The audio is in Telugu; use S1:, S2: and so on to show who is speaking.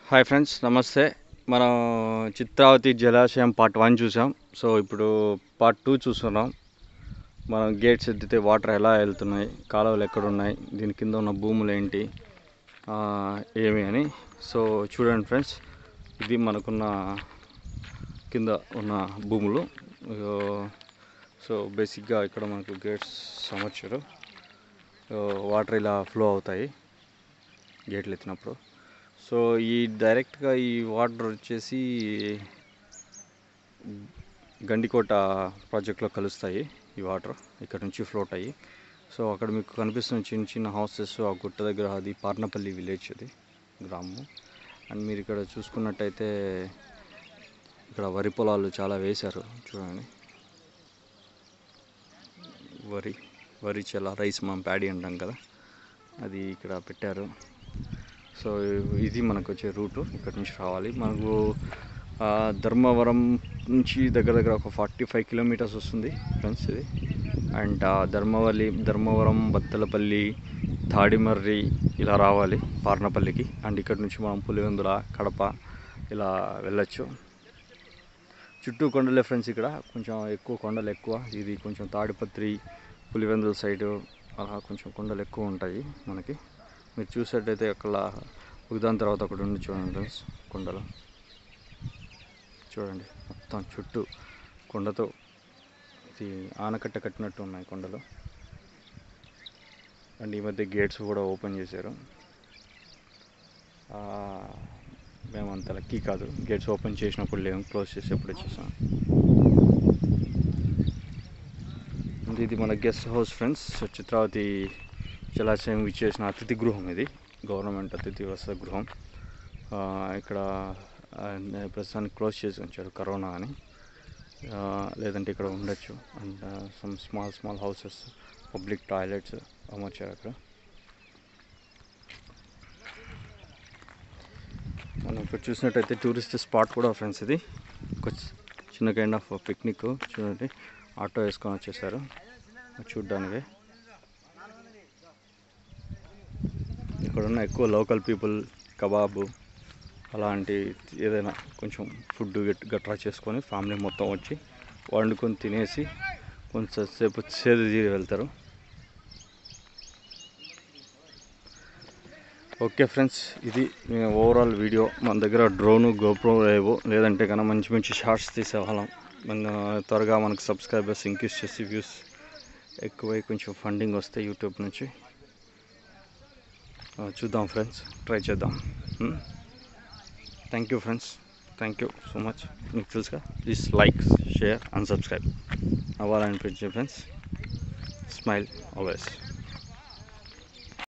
S1: హాయ్ ఫ్రెండ్స్, నమస్తే. మనం చిత్రావతి జలాశయం పార్ట్ 1 చూసాం. సో ఇప్పుడు పార్ట్ 2 చూస్తున్నాం. మనం గేట్స్ ఎత్తితే వాటర్ ఎలా వెళ్తున్నాయి, కాలువలు ఎక్కడున్నాయి, దీని కింద ఉన్న భూములు ఏంటి, ఏమి అని. సో చూడండి ఫ్రెండ్స్, ఇది మనకున్న కింద ఉన్న భూములు. సో బేసిక్గా ఇక్కడ మనకు గేట్స్ అమర్చారు. వాటర్ ఇలా ఫ్లో అవుతాయి గేట్లు ఎత్తినప్పుడు. సో ఈ డైరెక్ట్గా ఈ వాటర్ వచ్చేసి గండికోట ప్రాజెక్ట్లో కలుస్తాయి. ఈ వాటర్ ఇక్కడ నుంచి ఫ్లోట్ అయ్యి, సో అక్కడ మీకు కనిపిస్తున్న చిన్న చిన్న హౌసెస్ ఆ గుట్ట దగ్గర, అది పార్నపల్లి విలేజ్, అది గ్రామం. అండ్ మీరు ఇక్కడ చూసుకున్నట్టయితే ఇక్కడ వరి పొలాలు చాలా వేశారు. చూడండి, వరి చాలా రైస్, మనం ప్యాడీ అంటాం కదా, అది ఇక్కడ పెట్టారు. సో ఇది మనకు వచ్చే రూటు. ఇక్కడ నుంచి రావాలి. మనకు ధర్మవరం నుంచి దగ్గర ఒక 45 కిలోమీటర్స్ వస్తుంది ఫ్రెండ్స్ ఇది. అండ్ ధర్మవరం, బత్తలపల్లి, తాడిమర్రి ఇలా రావాలి పార్నపల్లికి. అండ్ ఇక్కడ నుంచి మనం పులివెందుల, కడప ఇలా వెళ్ళొచ్చు. చుట్టూ కొండలే ఫ్రెండ్స్. ఇక్కడ కొంచెం ఎక్కువ కొండలు ఎక్కువ. ఇది కొంచెం తాడిపత్రి, పులివెందుల సైడు అలా కొంచెం కొండలు ఎక్కువ ఉంటాయి మనకి. మీరు చూసేటైతే అక్కడ ఒకదాని తర్వాత ఒకటి ఉండి చూడండి ఫ్రెండ్స్. కొండలు చూడండి, మొత్తం చుట్టూ కొండతో ఇది ఆనకట్ట కట్టినట్టు ఉన్నాయి కొండలు. అండ్ ఈ మధ్య గేట్స్ కూడా ఓపెన్ చేశారు. మేము అంత లక్కీ కాదు, గేట్స్ ఓపెన్ చేసినప్పుడు లేము, క్లోజ్ చేసేప్పుడు వచ్చేసాం. ఇది మన గెస్ట్ హౌస్ ఫ్రెండ్స్. చిత్రావతి జలాశయం విచ్చేసిన అతిథి గృహం. ఇది గవర్నమెంట్ అతిథి వసతి గృహం. ఇక్కడ ప్రస్తుతానికి క్లోజ్ చేసి ఉంచారు, కరోనా అని. లేదంటే ఇక్కడ ఉండొచ్చు. And some small houses, public toilets అమర్చారు అక్కడ. మనం ఇక్కడ చూసినట్టయితే టూరిస్ట్ స్పాట్ కూడా ఫ్రెండ్స్. ఇది ఒక చిన్న కైండ్ ఆఫ్ పిక్నిక్. చూడండి, ఆటో వేసుకొని వచ్చేసారు చూడ్డానికి. ఇక్కడున్న ఎక్కువ లోకల్ పీపుల్ కబాబు అలాంటి ఏదైనా కొంచెం ఫుడ్ గట్రా చేసుకొని ఫ్యామిలీ మొత్తం వచ్చి వండుకొని తినేసి కొంచెంసేపు సేద తీరి వెళ్తారు. ఓకే ఫ్రెండ్స్, ఇది ఓవరాల్ వీడియో. మన దగ్గర డ్రోను, గోప్రో లేవు, లేదంటే కన్నా మంచి షార్ట్స్ తీసేవాళ్ళం. త్వరగా మనకు సబ్స్క్రైబర్స్ ఇంక్రీజ్ చేసి వ్యూస్ ఎక్కువై కొంచెం ఫండింగ్ వస్తే యూట్యూబ్ నుంచి చూద్దాం ఫ్రెండ్స్, ట్రై చేద్దాం. Thank you friends, thank you so much. మీకు తెలుసుగా, please like, share and subscribe అవ్వాలనిపించే ఫ్రెండ్స్. Smile always.